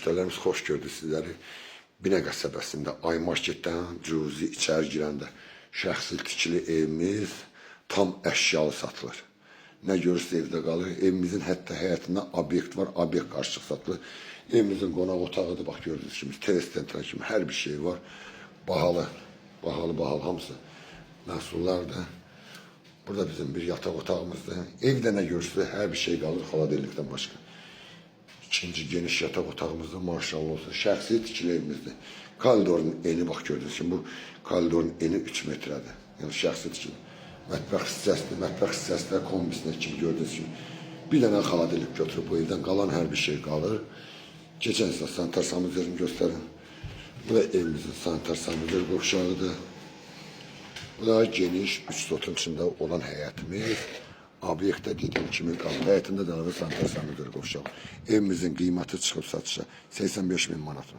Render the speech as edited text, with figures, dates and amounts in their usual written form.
müştərilərimiz xoş gördü sizləri. Binə qəsəbəsində Ay Marketdən cüzi içəri girəndə şəxsi tikili evimiz tam əşyalı satılır. Nə görürsünüz evdə qalır. Evimizin hətta həyətində obyekt var, obyekt qarşılıq satılır. Evimizin qonaq otağıdır, bax gördüyünüz kimi, teres-tentran kimi hər bir şey var. Bahalı hamısı məhsullardır. Burada bizim bir yataq otağımızdır. Evdə nə görürsünüz, hər bir şey qalır xaladellikdən başqa. İkinci geniş yataq otağımızda maşallah olsun. Şəxsi tikili evimizdir. Koridorun eni bax gördüyünüz kimi bu koridorun eni 3 metrədir. Yəni şəxsi tikili. Mətbəx hissəsidir. Mətbəx hissəsində kombisinə kimi gördüyünüz kimi. Bir dənə xaladelik götürüb bu evdən qalan hər bir şey qalır. Keçən isə sanitar sanitərini göstərin. Bu da evimizin sanitar sanitər qovşağıdır. Bu da geniş 3 sotun içində olan həyətimiz. Obyektdə dediyim kimi qalır. Həyətində də sanitar sanitər qovşağı. Evimizin qiyməti çıxıb satışa 85.000 manatdır.